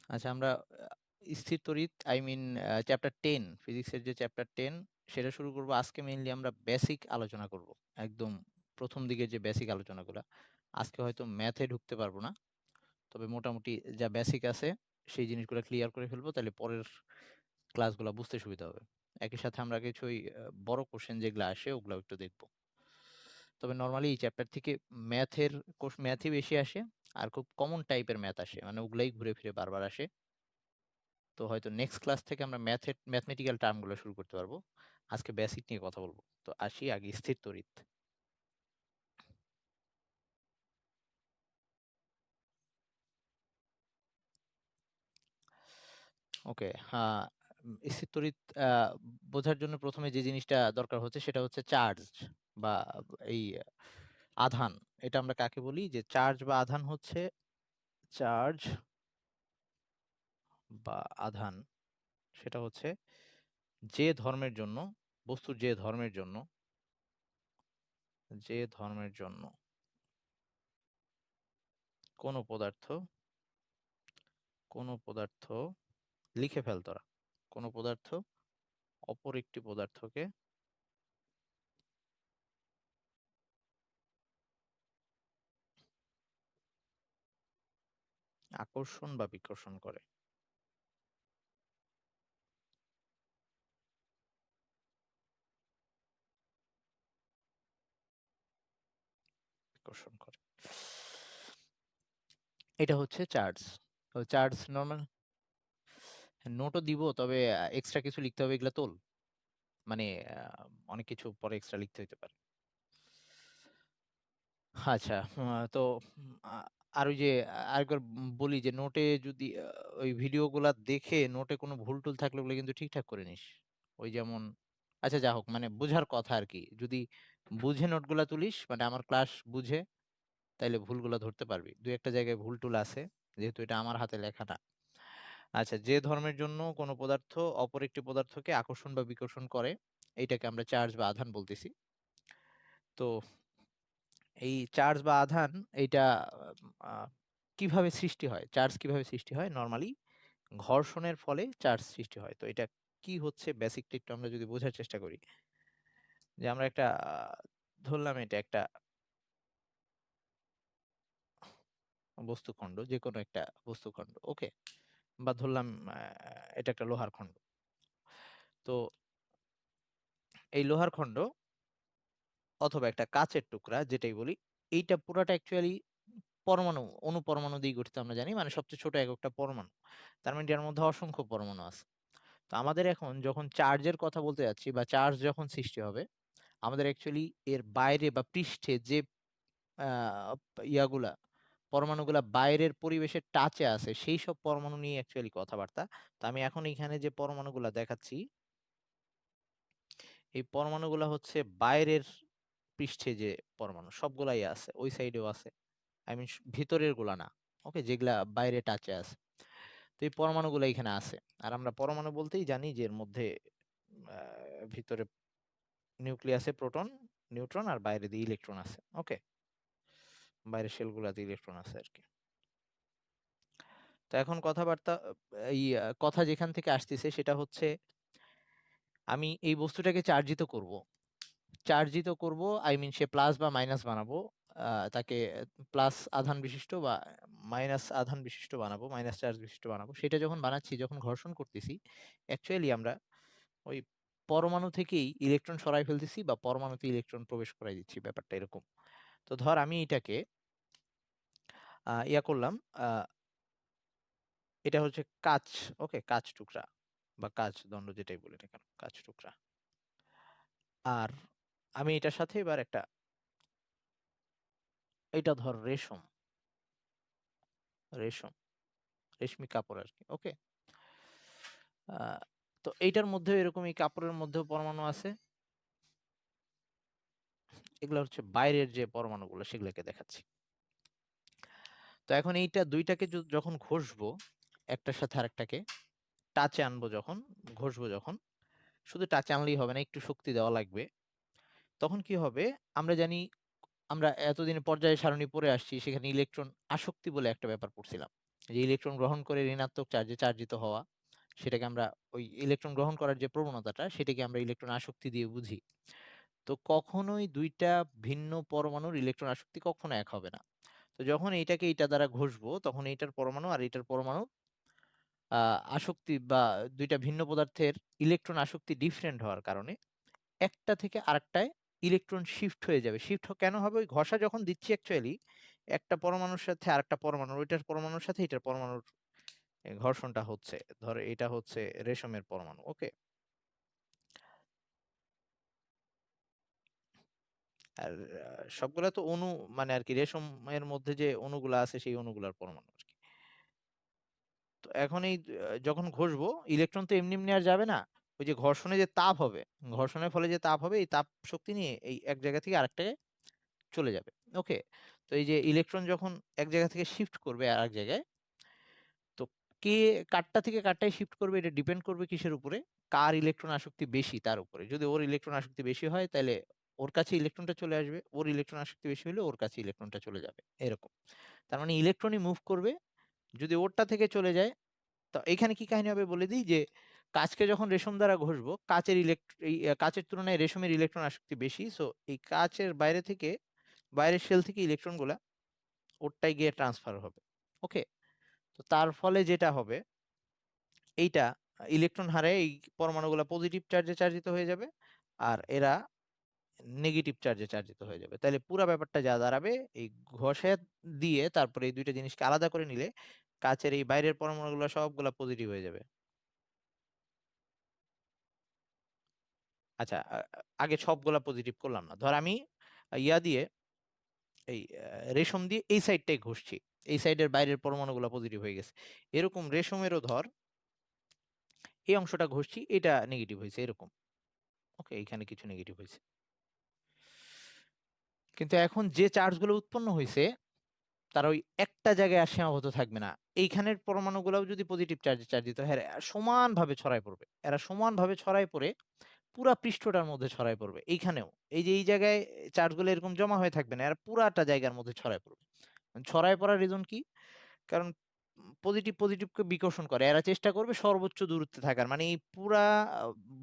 আচ্ছা, আমরা স্থির তড়িৎ চ্যাপ্টার 10, ফিজিক্সের যে চ্যাপ্টার 10 সেটা শুরু করব আজকে। মেইনলি আমরা বেসিক আলোচনা করব, একদম প্রথম দিকে যে বেসিক আলোচনাগুলো। আজকে হয়তো ম্যাথে ঢুকতে পারবো না, তবে মোটামুটি যা বেসিক আছে সেই জিনিসগুলো ক্লিয়ার করে ফেলবো, তাহলে পরের ক্লাসগুলো বুঝতে সুবিধা হবে। একই সাথে আমরা কিছু ওই বড় কোশ্চেন যেগুলো আসে ওগুলো একটু দেখবো। তবে নর্মালি এই চ্যাপ্টার থেকে ম্যাথের ম্যাথই বেশি আসে, আর খুব কমন টাইপের ম্যাথ আসে, মানে ওগুলাই ঘুরে ফিরে বারবার আসে। তো হয়তো নেক্সট ক্লাস থেকে আমরা ম্যাথমেটিক্যাল টার্মগুলো শুরু করতে পারবো। আজকে বেসিক নিয়ে কথা বলবো। তো আসি আগে স্থির তড়িৎ। ওকে, হ্যাঁ। স্থির তড়িৎ বোঝার জন্য প্রথমে যে জিনিসটা দরকার হচ্ছে সেটা হচ্ছে চার্জ বা এই আধান। এটা আমরা কাকে বলি? যে চার্জ বা আধান হচ্ছে, চার্জ বা আধান সেটা হচ্ছে যে ধর্মের জন্য, বস্তুর যে ধর্মের জন্য কোনো পদার্থ কোনো পদার্থ লিখে ফেল তোরা, কোনো পদার্থ অপর একটি পদার্থকে আকর্ষণ বা বিকর্ষণ করে। বিকর্ষণ করে, এটা হচ্ছে চার্জ। তো চার্জ নর্মাল নোটও দিব, তবে এক্সট্রা কিছু লিখতে হবে, এগুলা তোল। মানে অনেক কিছু পরে এক্সট্রা লিখতে হতে পারে। আচ্ছা, তো আর ওই যে আরেকবার বলি যে নোটে যদি ওই ভিডিওগুলা দেখে নোটে কোনো ভুল টুল থাকলে ওগুলো কিন্তু ঠিকঠাক করে নিস। ওই যেমন, আচ্ছা যা হোক, মানে বোঝার কথা আর কি। যদি বুঝে নোটগুলা তুলিস, মানে আমার ক্লাস বুঝে, তাইলে ভুলগুলা ধরতে পারবি। দুই একটা জায়গায় ভুল টুল আছে, যেহেতু এটা আমার হাতে লেখা না। আচ্ছা, যে ধর্মের জন্য কোনো পদার্থ অপর একটি পদার্থকে আকর্ষণ বা বিকর্ষণ করে, এইটাকে আমরা চার্জ বা আধান বলতেছি। তো এই চার্জ বা আধান, এইটা আহ, কিভাবে সৃষ্টি হয়? চার্জ কিভাবে সৃষ্টি হয়? নর্মালি ঘর্ষণের ফলে চার্জ সৃষ্টি হয়। তো এটা কি হচ্ছে বেসিকটা একটু আমরা যদি বোঝার চেষ্টা করি, যে আমরা একটা ধরলাম এটা একটা বস্তুখণ্ড, যে কোনো একটা বস্তুখণ্ড, ওকে। বা ধরলাম এটা একটা লোহার খণ্ড। তো এই লোহার খণ্ড অথবা একটা কাচের টুকরা যেটাই বলি, এইটা পুরাটা অ্যাকচুয়ালি পরমাণু, অনুপরমাণু দিয়ে গঠিত আমরা জানি, মানে সবচেয়ে ছোট এককটা পরমাণু। তার মানে এর মধ্যে অসংখ্য পরমাণু আছে। তো আমাদের এখন যখন চার্জের কথা বলতে যাচ্ছি বা চার্জ যখন সৃষ্টি হবে, আমাদের অ্যাকচুয়ালি এর বাইরে বা পৃষ্ঠে যে আহ, ইয়াগুলা, পরমাণুগুলা বাইরের পরিবেশের টাচে আছে, সেই সব পরমাণু নিয়ে অ্যাকচুয়ালি কথাবার্তা। তো আমি এখন এখানে যে পরমাণুগুলা দেখাচ্ছি, এই পরমাণুগুলা হচ্ছে বাইরের পৃষ্ঠে যে পরমাণু সবগুলাই আছে, ওই সাইডেও আছে। ভিতরের গুলা না, ওকে, যেগুলা বাইরে টাচে আছে। তো এই পরমাণুগুলো এখানে আছে। আর আমরা পরমাণু বলতেই জানি যে এর মধ্যে ভিতরে নিউক্লিয়াসে প্রোটন, নিউট্রন, আর বাইরে দিয়ে ইলেকট্রন আছে, ওকে। বাইরের শেলগুলাতে ইলেকট্রন আছে আর কি। তো এখন কথাবার্তা, কথা যেখান থেকে আসতেছে সেটা হচ্ছে, আমি এই বস্তুটাকে চার্জিত করব। চার্জিত করব, সে প্লাস বা মাইনাস বানাবো। তাকে প্লাস আধান বিশিষ্ট বা মাইনাস আধান বিশিষ্ট বানাবো, মাইনাস চার্জ বিশিষ্ট বানাবো। সেটা যখন বানাচ্ছি, যখন ঘর্ষণ করতেছি, অ্যাকচুয়ালি আমরা ওই পরমাণু থেকেই ইলেকট্রন সরাই ফেলতেছি বা পরমাণুতে ইলেকট্রন প্রবেশ করাই দিচ্ছি, ব্যাপারটা এরকম। তো ধর আমি এটাকে ইয়া করলাম, আহ, এটা হচ্ছে কাঁচ, ওকে, কাঁচ টুকরা বা কাঁচ দণ্ড, যেটাই বলি না কেন, কাঁচ টুকরা। আর আমি এটার সাথে এবার একটা, এটা ধর রেশম, রেশম রেশমি কাপড় আর কি, ওকে। আহ, তো এইটার মধ্যে এরকম, এই কাপড়ের মধ্যেও পরমাণু আছে। এগুলো হচ্ছে বাইরের যে পরমাণুগুলো, সেগুলোকে দেখাচ্ছি। তো এখন এইটা দুইটাকে যখন ঘষবো, একটার সাথে আরেকটাকে টাচে আনবো, যখন ঘষবো, যখন শুধু টাচে আনলেই হবে না, একটু শক্তি দেওয়া লাগবে। তখন কি হবে? আমরা জানি, আমরা এতদিন পর্যায় সারণী পড়ে আসছি, সেখানে ইলেকট্রন আসক্তি বলে একটা ব্যাপার পড়ছিলাম। যে ইলেকট্রন গ্রহণ করে ঋণাত্মক চার্জে চার্জিত হওয়া, সেটাকে আমরা ওই ইলেকট্রন গ্রহণ করার যে প্রবণতাটা সেটাকে আমরা ইলেকট্রন আসক্তি দিয়ে বুঝি। তো কখনোই দুইটা ভিন্ন পরমাণুর ইলেকট্রন আসক্তি কখনো এক হবে না। তো যখন এইটাকে এইটা দ্বারা ঘষবো তখন এইটার পরমাণু আর এইটার পরমাণু আসক্তি বা দুইটা ভিন্ন পদার্থের ইলেকট্রন আসক্তি ডিফারেন্ট হওয়ার কারণে একটা থেকে আরেকটায় ইলেকট্রন শিফট হয়ে যাবে। শিফট কেন হবে? ওই ঘষা যখন দিচ্ছি অ্যাকচুয়ালি একটা পরমাণুর সাথে আরেকটা পরমাণু, ওইটার পরমাণুর সাথে এটার পরমাণুর ঘর্ষণটা হচ্ছে। ধরো এটা হচ্ছে রেশমের পরমাণু, ওকে? আর সবগুলা তো অণু, মানে আর কি রেশমের মধ্যে যে অণুগুলা আছে সেই অণুগুলার পরমাণু আর কি। তো এখন এই যখন ঘষবো ইলেকট্রন তো এমনি এমনি আর যাবে না। ওই যে ঘর্ষণে যে তাপ হবে, ঘর্ষণের ফলে যে তাপ হবে এই তাপ শক্তি নিয়ে এই এক জায়গা থেকে আরেকটায় চলে যাবে, ওকে? তো এই যে ইলেকট্রন যখন এক জায়গা থেকে শিফট করবে আর এক জায়গায়, তো কে কারটা থেকে কারটায় শিফট করবে এটা ডিপেন্ড করবে কিসের উপরে? কার ইলেকট্রন আসক্তি বেশি তার উপরে। যদি ওর ইলেকট্রন আসক্তি বেশি হয় তাহলে ওর কাছে ইলেকট্রনটা চলে আসবে, ওর ইলেকট্রন আসক্তি বেশি হলে ওর কাছে ইলেকট্রনটা চলে যাবে, এরকম। তার মানে ইলেকট্রনই মুভ করবে। যদি ওরটা থেকে চলে যায়, তো এখানে কি কাহিনী হবে বলে দিই, যে কাচকে যখন রেশম দ্বারা ঘষবো কাচের এই কাচের তুলনায় রেশমের ইলেকট্রন আসক্তি বেশি, সো এই কাচের বাইরে থেকে, বাইরের শেল থেকে ইলেকট্রন গুলা ওরটাই গিয়ে ট্রান্সফার হবে, ওকে? তো তার ফলে যেটা হবে, এইটা ইলেকট্রন হারে এই পরমাণুগুলো পজিটিভ চার্জে চার্জিত হয়ে যাবে আর এরা নেগেটিভ চার্জে চার্জিত হয়ে যাবে। তাহলে পুরো ব্যাপারটা যা দাঁড়াবে, এই ঘষে দিয়ে তারপরে এই দুইটা জিনিসকে আলাদা করে নিলে কাচের এই বাইরের পরমাণুগুলো সবগুলা পজিটিভ হয়ে যাবে। আচ্ছা, আগে সবগুলা পজিটিভ করলাম না। ধর আমি ইয়া দিয়ে এই রেশম দিয়ে এই সাইডটাই ঘষছি, এই সাইডের বাইরের পরমাণুগুলো পজিটিভ হয়ে গেছে। এরকম রেশমেরও ধর এই অংশটা ঘষছি, এটা নেগেটিভ হয়েছে, এরকম, ওকে? এখানে কিছু নেগেটিভ হয়েছে। কিন্তু এখন যে চার্জগুলো উৎপন্ন হয়েছে তারা ওই একটা জায়গায় আর সীমাবদ্ধ থাকবে না। এইখানের পরমাণুগুলোও যদি পজিটিভ চার্জে চার্জিত হয়, এরা সমানভাবে ছড়ায় পড়বে। এরা সমানভাবে ছড়ায় পড়ে পুরা পৃষ্ঠটার মধ্যে ছড়ায় পড়বে। এইখানেও এই যে এই জায়গায় চার্জগুলো এরকম জমা হয়ে থাকবে না, এরা পুরাটা জায়গার মধ্যে ছড়ায় পড়বে। ছড়ায় পড়ার রিজন কি? কারণ পজিটিভ পজিটিভকে বিকর্ষণ করে, এরা চেষ্টা করবে সর্বোচ্চ দূরত্বে থাকার, মানে এই পুরা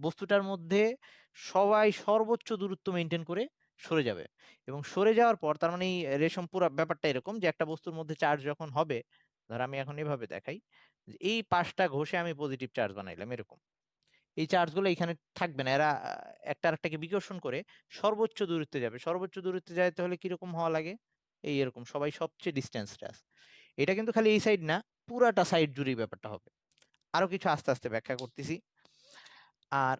বস্তুটার মধ্যে সবাই সর্বোচ্চ দূরত্ব মেনটেন করে সরে যাবে। এবং সরে যাওয়ার পর তার মানে এই রেশম পুরা ব্যাপারটা এরকম যে একটা বস্তুর মধ্যে চার্জ যখন হবে, ধর আমি এখন এভাবে দেখাই, যে এই পাশটা ঘষে আমি পজিটিভ চার্জ বানাইলাম, এরকম এই চার্জগুলো এখানে থাকবে না, এরা একটা আরেকটাকে বিকর্ষণ করে সর্বোচ্চ দূরত্বে যাবে। সর্বোচ্চ দূরত্বে যাইতে হলে কিরকম হওয়া লাগে? এই এরকম সবাই সবচেয়ে ডিস্টেন্সটা আছে। এটা কিন্তু খালি এই সাইড না, পুরাটা সাইড জুড়েই ব্যাপারটা হবে। আরো কিছু আস্তে আস্তে ব্যাখ্যা করতেছি। আর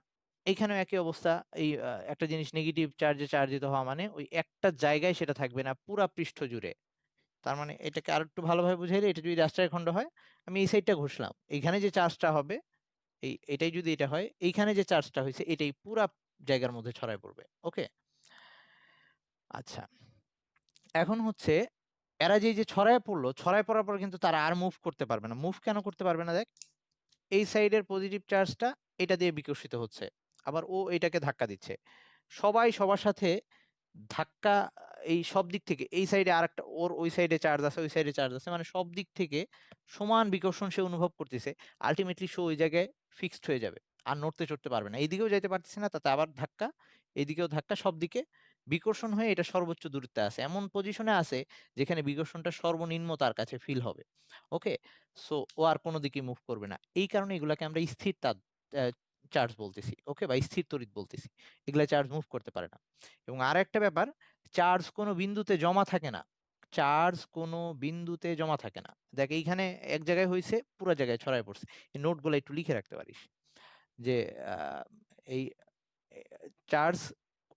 এখানেও একই অবস্থা। এই একটা জিনিস নেগেটিভ চার্জে চার্জিত হওয়া মানে ওই একটা জায়গায় সেটা থাকবে না, পুরা পৃষ্ঠ জুড়ে। তার মানে এটাকে আর একটু ভালোভাবে বুঝাইলে, এটা যদি রাস্টার খণ্ড হয়, আমি এই সাইডটা ঘষলাম, এইখানে যে চার্জটা হবে, এটাই যদি এটা হয়, এইখানে যে চার্জটা হয়েছে এটাই পুরা জায়গার মধ্যে ছড়ায় পড়বে, ওকে? আচ্ছা, এখন হচ্ছে এরা যে ছড়ায় পড়লো, ছড়ায় পড়ার পর কিন্তু তারা আর মুভ করতে পারবে না। মুভ কেন করতে পারবে না? দেখ, এই সাইডের পজিটিভ চার্জটা এটা দিয়ে বিকশিত হচ্ছে, আবার ও এটাকে ধাক্কা দিচ্ছে। সবাই সবার সাথে ধাক্কা, এই সব দিক থেকে এই সাইডে আরেকটা ওর ওই সাইডে চার্জ আছে, ওই সাইডে চার্জ আছে, মানে সব দিক থেকে সমান বিকর্ষণ সে অনুভব করতেছে। আলটিমেটলি সে ওই জায়গায় ফিক্সড হয়ে যাবে, আর নড়তে চড়তে পারবে না। এইদিকেও যাইতে পারতেছে না, তাতে আবার ধাক্কা, এইদিকেও ধাক্কা, সব দিকে বিকর্ষণ হয়ে এটা সর্বোচ্চ দূরত্বে আছে, এমন পজিশনে আছে যেখানে বিকর্ষণটা সর্বনিম্ন তার কাছে ফিল হবে, ওকে? সো ও আর কোনো দিকে মুভ করবে না। এই কারণে এগুলাকে আমরা স্থির তাপ চার্জ বলতেছি, ওকে? বা স্থির তড়িৎ বলতেছি। এগুলা চার্জ মুভ করতে পারে না। এবং আর একটা ব্যাপার, চার্জ কোনো বিন্দুতে জমা থাকে না। চার্জ কোনো বিন্দুতে জমা থাকে না। দেখ এইখানে এক জায়গায় হয়েছে, পুরো জায়গায় ছড়ায় পড়ছে। এই নোটগুলো একটু লিখে রাখতে পারিস, যে এই চার্জ,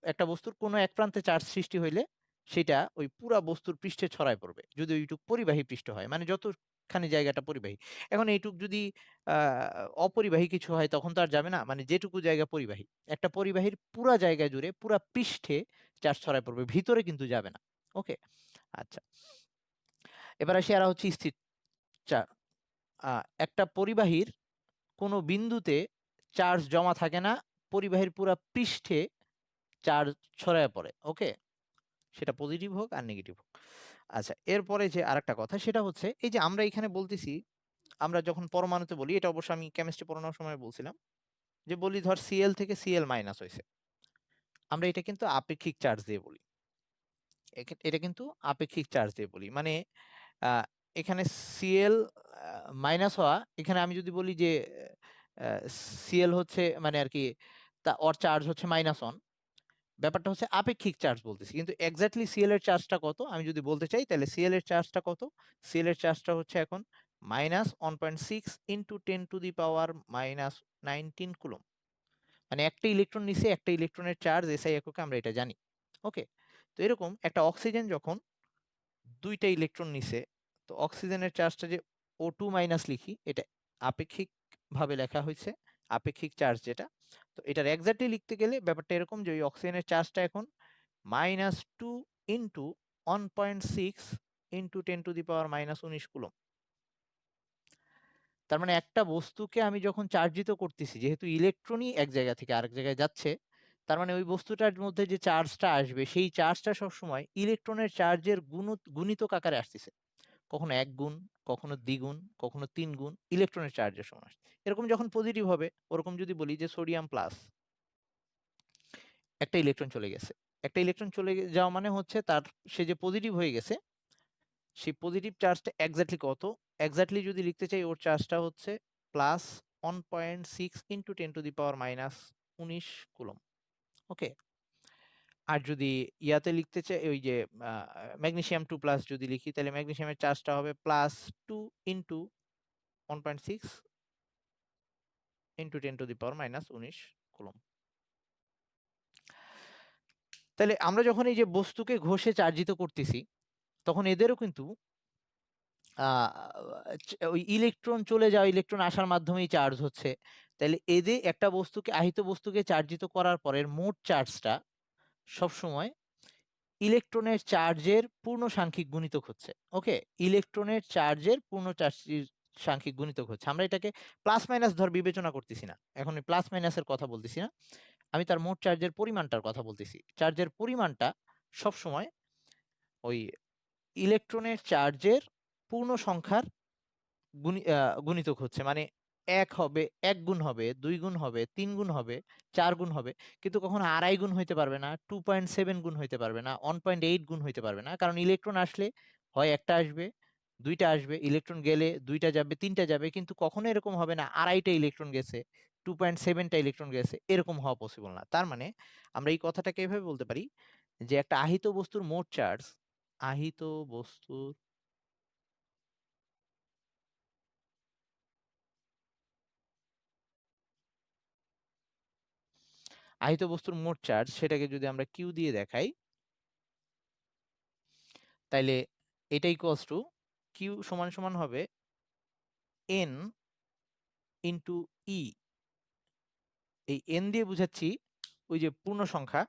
একটা বস্তুর কোনো এক প্রান্তে চার্জ সৃষ্টি হইলে সেটা ওই পুরা বস্তুর পৃষ্ঠে ছড়ায় পড়বে, যদি ওইটুক পরিবাহী পৃষ্ঠ হয়, মানে যতখানি জায়গাটা পরিবাহী। এখন এইটুক যদি অপরিবাহী কিছু হয় তখন তো আর যাবে না, মানে যেটুকু জায়গা পরিবাহী, একটা পরিবাহীর পুরা জায়গা জুড়ে পুরা পৃষ্ঠে চার্জ ছড়ায় পড়বে, ভিতরে কিন্তু যাবে না, ওকে? আচ্ছা, এবার আসি এরা হচ্ছে স্থির চার্জ। একটা পরিবাহীর কোনো বিন্দুতে চার্জ জমা থাকে না, পরিবাহীর পুরা পৃষ্ঠে চার্জ ছড়ায় পড়ে, ওকে? সেটা পজিটিভ হোক আর নেগেটিভ হোক। আচ্ছা, এরপরে যে আরেকটা কথা সেটা হচ্ছে এই যে আমরা এখানে বলতেছি, আমরা যখন পরমাণুতে বলি, এটা অবশ্য আমি কেমিস্ট্রি পড়ানোর সময় বলছিলাম, যে বলি ধর Cl থেকে Cl মাইনাস হয়েছে, আমরা এটা কিন্তু আপেক্ষিক চার্জ দিয়ে বলি। এটা কিন্তু আপেক্ষিক চার্জ দিয়ে বলি, মানে আহ, এখানে Cl মাইনাস হওয়া, এখানে আমি যদি বলি যে Cl হচ্ছে মানে আর কি ওর চার্জ হচ্ছে -1, ব্যাপারটা হচ্ছে আপেক্ষিক চার্জ বলতেছি, কিন্তু এক্স্যাক্টলি Cl এর চার্জটা কত আমি যদি বলতে চাই, তাহলে Cl এর চার্জটা কত? Cl এর চার্জটা হচ্ছে এখন -1.6 ইন্টু 10⁻⁻19 কুলম। মানে একটা ইলেকট্রন নিচে একটা ইলেকট্রনের চার্জ এসআই এককে, আমরা এটা জানি। ওকে, তো এরকম একটা অক্সিজেন যখন দুইটা ইলেকট্রন নিছে, তো অক্সিজেনের চার্জটা যে O2 মাইনাস লিখি, এটা আপেক্ষিক ভাবে লেখা হয়েছে, আপেক্ষিক চার্জ যেটা। তো এটার এক্স্যাক্টলি লিখতে গেলে ব্যাপারটা এরকম যে ওই অক্সিজেনের চার্জটা এখন -2 ইন্টু 1.6 ইন্টু 10⁻⁻19 কুলম। তার মানে একটা বস্তুকে আমি যখন চার্জিত করতেছি, যেহেতু ইলেকট্রনই এক জায়গা থেকে আরেক জায়গায় যাচ্ছে, তার মানে ওই বস্তুটার মধ্যে যে চার্জটা আসবে সেই চার্জটা সবসময় ইলেকট্রনের চার্জের গুণিতক আকারে আসতেছে, কখনো 1 গুণ, কখনো দ্বিগুণ, কখনো 3 গুণ ইলেকট্রনের চার্জের সমান আসছে। এরকম যখন পজিটিভ হবে, ওরকম যদি বলি যে সোডিয়াম প্লাস, একটা ইলেকট্রন চলে গেছে, একটা ইলেকট্রন চলে যাওয়া মানে হচ্ছে তার, সে যে পজিটিভ হয়ে গেছে, সেই পজিটিভ চার্জটা এক্স্যাক্টলি কত, এক্স্যাক্টলি যদি লিখতে চাই ওর চার্জটা হচ্ছে +1.6 ইন্টু 10⁻⁻19 কুলম। ওকে, আর যদি ইয়াতে লিখতে চাই, ওই যে ম্যাগনেসিয়াম 2+ যদি লিখি, তাহলে ম্যাগনেসিয়ামের চার্জটা হবে +2 ইন্টু 1.6 ইন্টু 10⁻⁻19 কুলম। তাহলে আমরা যখন এই যে বস্তুকে ঘষে চার্জিত করতেছি, তখন এদেরও কিন্তু ওই ইলেকট্রন চলে যাওয়া, ইলেকট্রন আসার মাধ্যমেই চার্জ হচ্ছে। তাহলে এদের একটা বস্তুকে, আহিত বস্তুকে চার্জিত করার পরের মোট চার্জটা সবসময় ইলেকট্রনের চার্জের পূর্ণ সাংখ্যিক গুণিতক হচ্ছে। ওকে, ইলেকট্রনের চার্জের পূর্ণ সাংখ্যিক গুণিতক হচ্ছে। আমরা এটাকে প্লাস মাইনাস ধর বিবেচনা করতেছি না, এখন প্লাস মাইনাসের কথা বলতেছি না, আমি তার মোট চার্জের পরিমাণটার কথা বলতেছি। চার্জের পরিমাণটা সবসময় ওই ইলেকট্রনের চার্জের পূর্ণ সংখ্যার গুণিতক হচ্ছে, মানে 1 হবে, 1 গুণ হবে, 2 গুণ হবে, 3 গুণ হবে, 4 গুণ হবে, কিন্তু কখনো 2.5 গুণ হইতে পারবে না, 2.7 গুণ হইতে পারবে না, 1.8 গুণ হইতে পারবে না, কারণ ইলেকট্রন আসলে হয় একটা আসবে, দুইটা আসবে, ইলেকট্রন গেলে দুইটা যাবে, তিনটা যাবে, কিন্তু কখনো এরকম হবে না 2.5টা ইলেকট্রন গেছে, 2.7টা ইলেকট্রন গেছে, এরকম হওয়া পসিবল না। তার মানে আমরা এই কথাটাকে এভাবে বলতে পারি যে একটা আহিত বস্তুর মোট চার্জ, আহিত বস্তুর আহিত বস্তুর মোট চার্জ, সেটাকে যদি আমরা কিউ দিয়ে দেখাই, তাইলে এটা ইকুয়ালস টু কিউ সমান সমান হবে এন ইন্টু ই। এই এন দিয়ে বুঝাচ্ছি ওই যে পূর্ণ সংখ্যা,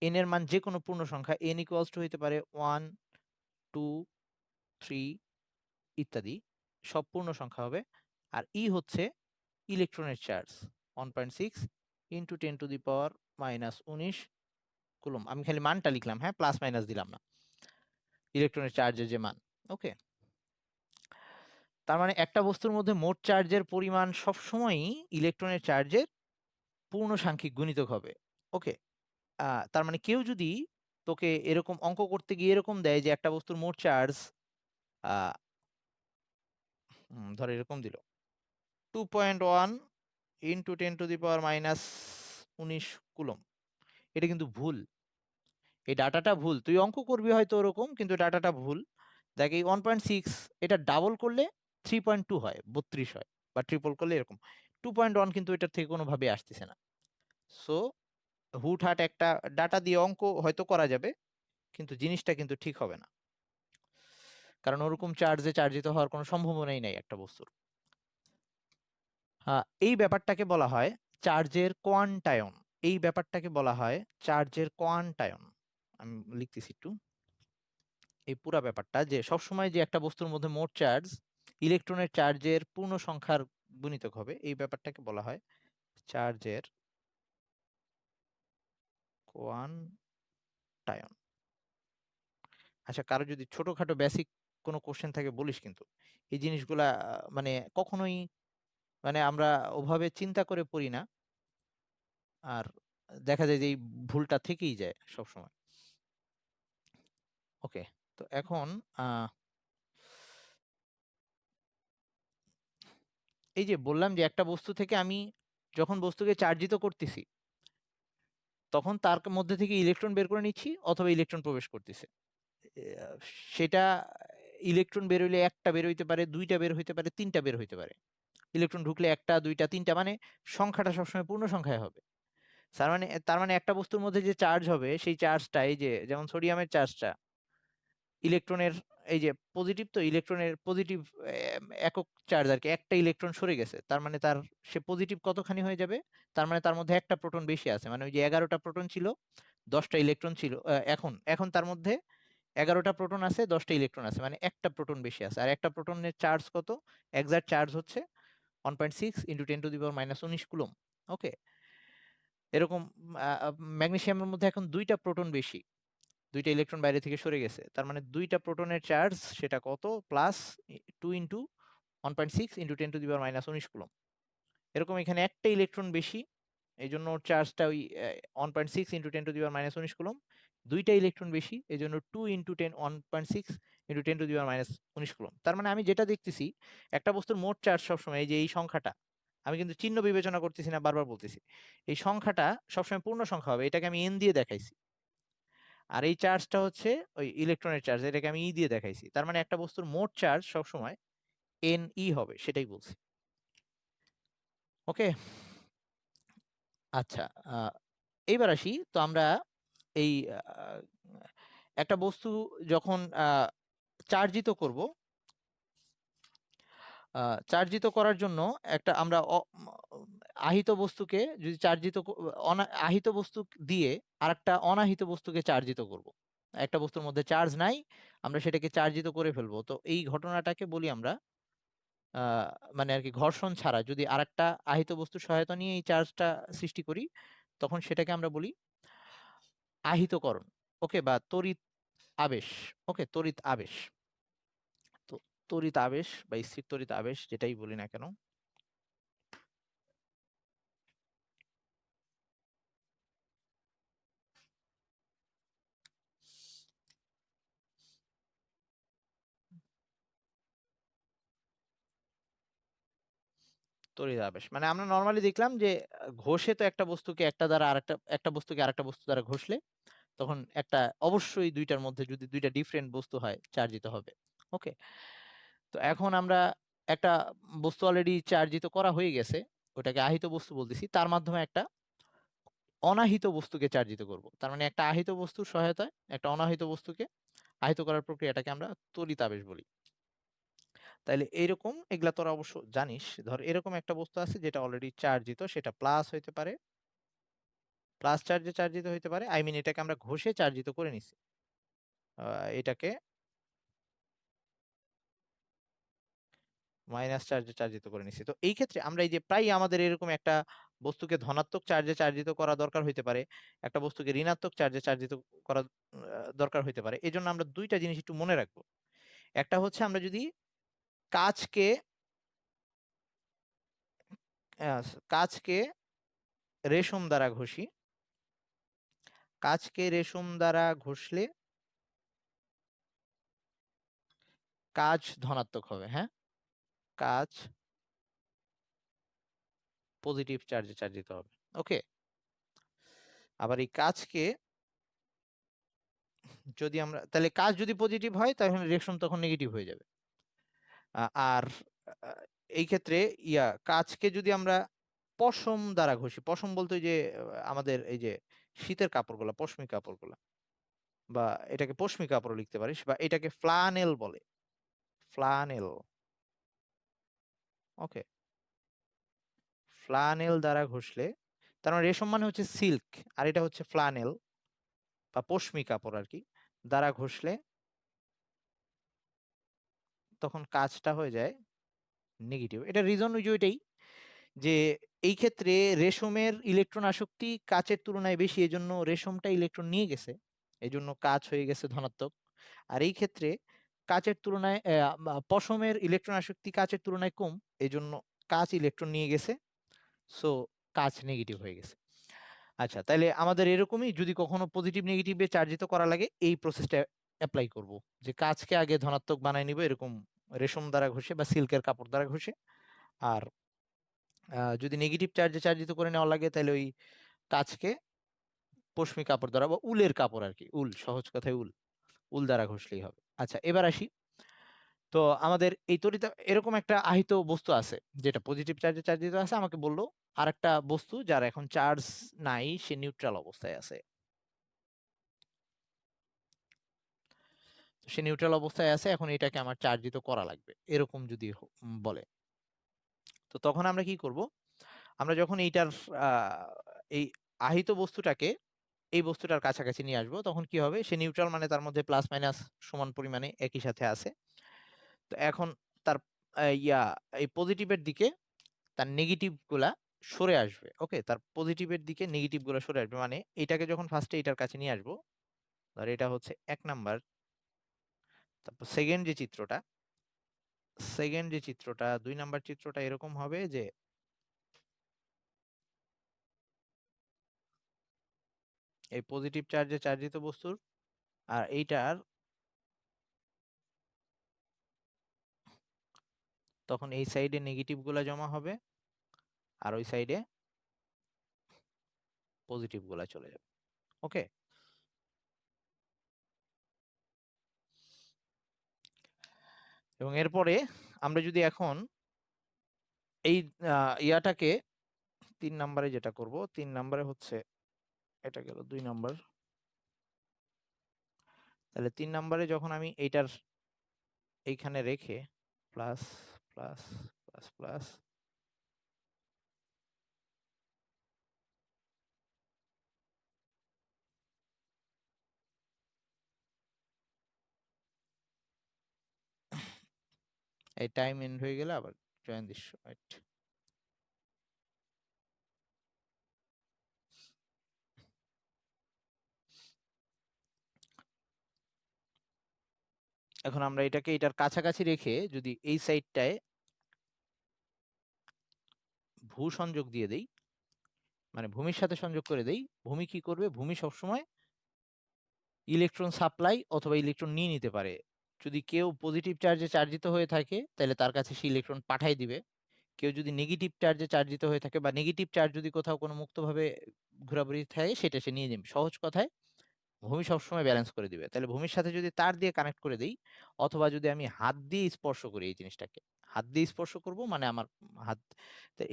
এন এর মান যে কোনো পূর্ণ সংখ্যা, এন ইকুয়ালস টু হইতে পারে 1, 2, 3 ইত্যাদি, সব পূর্ণ সংখ্যা হবে। আর ই হচ্ছে ইলেকট্রনের চার্জ, 1.6 ইন্টু 10⁻⁻19 কুলম। আমি খালি মানটা লিখলাম, হ্যাঁ, প্লাস মাইনাস দিলাম না, ইলেকট্রনের চার্জের যে মান। ওকে, তার মানে একটা বস্তুর মধ্যে মোট চার্জের পরিমাণ সবসময়ই ইলেকট্রনের চার্জের পূর্ণ সাংখ্যিক গুণিতক হবে। ওকে, তার মানে কেউ যদি তোকে এরকম অঙ্ক করতে গিয়ে এরকম দেয় যে একটা বস্তুর মোট চার্জ ধর এরকম দিল 2.1 ইন্টু 10⁻⁻19 কুলম, এটা কিন্তু ভুল, এই ডাটাটা ভুল। তুই অঙ্ক করবি হয়তো ওরকম, কিন্তু ডাটাটা ভুল। দেখ, এই 1.6 এটা ডাবল করলে 3.2 হয়, 32 হয়, বা ট্রিপল করলে এরকম। 2.1 কিন্তু এটার থেকে কোনোভাবে আসতেছে না। সো হুটহাট একটা ডাটা দিয়ে অঙ্ক হয়তো করা যাবে, কিন্তু জিনিসটা কিন্তু ঠিক হবে না, কারণ ওরকম চার্জে চার্জিত হওয়ার কোনো সম্ভাবনাই নাই একটা বস্তুর। এই ব্যাপারটাকে বলা হয় চার্জের কোয়ান্টায়ন। এই ব্যাপারটাকে বলা হয় চার্জের কোয়ান্টায়ন। আমি লিখতেছি একটু, এই পুরা ব্যাপারটা যে সবসময় যে একটা বস্তুর মধ্যে মোট চার্জ ইলেকট্রনের চার্জের পূর্ণ সংখ্যার গুণিতক হবে, এই ব্যাপারটাকে বলা হয় চার্জের কোয়ান্টায়ন। আচ্ছা, কারো যদি ছোটখাটো বেসিক কোনো কোশ্চেন থাকে বলিস কিন্তু। এই জিনিসগুলা মানে কখনোই মানে আমরা ওভাবে চিন্তা করে পড়ি না, আর দেখা যায় যে এই ভুলটা থেকেই যায় সবসময়। ওকে, তো এখন এই যে বললাম যে একটা বস্তু থেকে আমি যখন বস্তুকে চার্জিত করতেছি, তখন তার মধ্যে থেকে ইলেকট্রন বের করে নিচ্ছি অথবা ইলেকট্রন প্রবেশ করতেছে। আহ, সেটা ইলেকট্রন বের হইলে একটা বের হইতে পারে, দুইটা বের হইতে পারে, তিনটা বের হইতে পারে। ইলেকট্রন ঢুকলে একটা, দুইটা, তিনটা, মানে সংখ্যাটা সবসময় পূর্ণ সংখ্যায় হবে। তার মানে একটা বস্তুর মধ্যে যে চার্জ হবে সেই চার্জটা, এই যে যেমন সোডিয়ামের চার্জটা, ইলেকট্রনের এই যে পজিটিভ, তো ইলেকট্রনের পজিটিভ একক চার্জ আর কি, একটা ইলেকট্রন সরে গেছে, তার মানে তার সে পজিটিভ কতখানি হয়ে যাবে, তার মানে তার মধ্যে একটা প্রোটন বেশি আছে। মানে ওই যে 11টা প্রোটন ছিল, 10টা ইলেকট্রন ছিল, এখন এখন তার মধ্যে 11টা প্রোটন আছে, 10টা ইলেকট্রন আছে, মানে একটা প্রোটন বেশি আছে। আর একটা প্রোটনের চার্জ কত? এক্সাক্ট চার্জ হচ্ছে 1.6 ইন্টু 10⁻⁻19 কুলম। ওকে, এরকম ম্যাগনেসিয়ামের মধ্যে এখন দুইটা প্রোটন বেশি, দুইটা ইলেকট্রন বাইরে থেকে সরে গেছে, তার মানে দুইটা প্রোটনের চার্জ সেটা কত? Plus 2 into 1.6 into 10⁻⁻19 coulomb. এরকম এখানে একটা ইলেকট্রন বেশি, এই জন্য ওর চার্জটা ওই 1.6 ইন্টু 10⁻⁻19 কুলম। দুইটা ইলেকট্রন বেশি, এই জন্য 1.6 ইন্টু 10⁻⁻19 কুলম। তার মানে আমি যেটা দেখতেছি, একটা বস্তুর মোট চার্জ সবসময়, এই যে এই সংখ্যাটা, আমি কিন্তু চিহ্ন বিবেচনা করতেছি না, বারবার বলতেছি, এই সংখ্যাটা সবসময় পূর্ণ সংখ্যা হবে। এটাকে আমি এন দিয়ে দেখাইছি। আর এই চার্জটা হচ্ছে ওই ইলেকট্রনের চার্জ, এটাকে আমি ই দিয়ে দেখাইছি। তার মানে একটা বস্তুর মোট চার্জ সবসময় এন ই হবে, সেটাই বলছি। ওকে, আচ্ছা, এইবার আসি তো আমরা এই একটা বস্তু যখন চার্জিত করব, চার্জিত করার জন্য একটা আমরা আহিত বস্তুকে যদি আহিত বস্তু দিয়ে আরেকটা অনাহিত বস্তুকে চার্জিত করব। একটা বস্তুর মধ্যে চার্জ নাই, আমরা সেটাকে চার্জিত করে ফেলবো, তো এই ঘটনাটাকে বলি আমরা আহ মানে আর কি ঘর্ষণ ছাড়া যদি আরেকটা আহিত বস্তুর সহায়তা নিয়ে এই চার্জটা সৃষ্টি করি, তখন সেটাকে আমরা বলি আহিতকরণ। ওকে, বা তড়িৎ আবেশ। ওকে, তড়িৎ আবেশ। তো তড়িৎ আবেশ বা স্থির তড়িৎ আবেশ যেটাই বলি না কেন, তড়িৎ আবেশ মানে আমরা নর্মালি দেখলাম যে ঘষে তো একটা বস্তুকে একটা দ্বারা আরেকটা, একটা বস্তুকে আরেকটা বস্তু দ্বারা ঘষলে তখন একটা অবশ্যই দুইটার মধ্যে যদি দুইটা ডিফারেন্ট বস্তু হয় চার্জিত হবে। ওকে, তো এখন আমরা একটা বস্তু অলরেডি চার্জিত করা হয়ে গেছে, ওটাকে আহিত বস্তু বলতেছি, তার মাধ্যমে একটা অনাহিত বস্তুকে চার্জিত করব। তার মানে একটা আহিত বস্তুর সহায়তায় একটা অনাহিত বস্তুকে আহিত করার প্রক্রিয়াটাকে আমরা তড়িতাবেশ বলি। তাইলে এইরকম এগুলা তোরা অবশ্য জানিস, ধর এরকম একটা বস্তু আছে যেটা অলরেডি চার্জিত, সেটা প্লাস হইতে পারে, প্লাস চার্জে চার্জিত হইতে পারে, আই মিন এটাকে আমরা ঘষে চার্জিত করে নিছি, এটাকে মাইনাস চার্জে চার্জিত করে নিছি। তো এই ক্ষেত্রে আমরা এই যে প্রায় আমাদের এরকম একটা বস্তুকে ধনাত্মক চার্জে চার্জিত করা দরকার হইতে পারে, একটা বস্তুকে ঋণাত্মক চার্জে চার্জিত করা দরকার হইতে পারে। এই জন্য আমরা দুইটা জিনিস একটু মনে রাখবো। একটা হচ্ছে আমরা যদি কাচকে কাচকে রেশম দ্বারা ঘষি, কাচকে রেশম দ্বারা ঘষলে কাচ ধনাত্মক হবে। হ্যাঁ, কাচ পজিটিভ চার্জে চার্জিত হবে। ওকে, আবার এই কাচকে যদি আমরা, তাহলে কাচ যদি পজিটিভ হয় তাহলে রেশম তখন নেগেটিভ হয়ে যাবে। আর আহ, এই ক্ষেত্রে কাচকে যদি আমরা পশম দ্বারা ঘষি, পশম বলতে ওই যে আমাদের এই যে শীতের কাপড়গুলা, পশমি কাপড়গুলা, বা এটাকে পশমি কাপড় লিখতে পারিস, বা এটাকে ফ্লানেল বলে, ফ্লানেল। ওকে, ফ্লানেল দ্বারা ঘষলে, তার মানে রেশম মানে হচ্ছে সিল্ক, আর এটা হচ্ছে ফ্লানেল বা পশমি কাপড় আর কি, দ্বারা ঘষলে তখন কাজটা হয়ে যায় নেগেটিভ। এটা রিজন ওই যে ওইটাই, যে এই ক্ষেত্রে রেশমের ইলেকট্রন আসক্তি কাচের তুলনায় বেশি, এজন্য রেশমটা ইলেকট্রন নিয়ে গেছে, এজন্য কাচ হয়ে গেছে ধনাত্মক। আর এই ক্ষেত্রে কাচের তুলনায় পশমের ইলেকট্রন আসক্তি কাচের তুলনায় কম, এই জন্য কাচ ইলেকট্রন নিয়ে গেছে, সো কাচ নেগেটিভ হয়ে গেছে। আচ্ছা, তাহলে আমাদের এরকমই যদি কখনো পজিটিভ নেগেটিভে চার্জিত করা লাগে এই প্রসেসটা অ্যাপ্লাই করব, যে কাচকে আগে ধনাত্মক বানাই নিব এরকম রেশম দ্বারা ঘষে বা সিল্কের কাপড় দ্বারা ঘষে, আর যদি নেগেটিভ চার্জে চার্জিত করে নেওয়া লাগে তাহলে ওই কাচকে পশমি কাপড় দ্বারা বা উলের কাপড় আর কি, উল, সহজ কথায় উল, উল দ্বারা ঘষলেই হবে। আচ্ছা, এবার আসি। তো আমাদের এই তড়িৎ এরকম একটা আহিত বস্তু আছে যেটা পজিটিভ চার্জে চার্জিত আছে, আমাকে বললো আর একটা বস্তু যার এখন চার্জ নাই, সে নিউট্রাল অবস্থায় আছে। সে নিউট্রাল অবস্থায় আছে, এখন এটাকে আমার চার্জিত করা লাগবে এরকম যদি বলে, তো তখন আমরা কি করব? আমরা যখন এইটার এই আহিত বস্তুটাকে এই বস্তুটার কাছাকাছি নিয়ে আসবো, তখন কি হবে? সে নিউট্রাল মানে তার মধ্যে প্লাস মাইনাস সমান পরিমাণে একই সাথে আছে। তো এখন তার ইয়া এই পজিটিভের দিকে তার নেগেটিভ গুলা সরে আসবে। ওকে, তার পজিটিভের দিকে নেগেটিভ গুলা সরে আসবে, মানে এটাকে যখন ফার্স্টে এটার কাছে নিয়ে আসবো, ধর এটা হচ্ছে 1 নাম্বার, তারপর সেকেন্ড যে চিত্রটা 2 নাম্বার চিত্রটা এরকম হবে যে এই পজিটিভ চার্জে চার্জিত বস্তুর আর এইটার তখন এই সাইডে নেগেটিভ গুলা জমা হবে আর ওই সাইডে পজিটিভ গুলা চলে যাবে। ওকে, এবং এরপরে আমরা যদি এখন এই ইয়াটাকে 3 নাম্বারে যেটা করব, 3 নাম্বারে হচ্ছে এটা গেল 2 নাম্বার, তাহলে 3 নাম্বারে যখন আমি এইটার এইখানে রেখে প্লাস প্লাস প্লাস প্লাস, এই টাইম এন্ড হয়ে গেলে আবার জয়েন দিস, রাইট? এখন আমরা এটাকে এটার কাছাকাছি রেখে যদি এই সাইডটায় ভূ সংযোগ দিয়ে দেই, মানে ভূমির সাথে সংযোগ করে দেই, ভূমি কি করবে? ভূমি সবসময় ইলেকট্রন সাপ্লাই অথবা ইলেকট্রন নিয়ে নিতে পারে। যদি কেউ পজিটিভ চার্জে চার্জিত হয়ে থাকে তাহলে তার কাছে সে ইলেকট্রন পাঠাই দিবে, কেউ যদি নেগেটিভ চার্জে চার্জিত হয়ে থাকে বা নেগেটিভ চার্জ যদি কোথাও কোনো মুক্তভাবে ঘোরাঘুরি থাকে সেটা সে নিয়ে নেবে। সহজ কথায় ভূমি সবসময় ব্যালেন্স করে দিবে। তাহলে ভূমির সাথে যদি তার দিয়ে কানেক্ট করে দেই অথবা যদি আমি হাত দিয়ে স্পর্শ করি এই জিনিসটাকে, হাত দিয়ে স্পর্শ করব মানে আমার হাত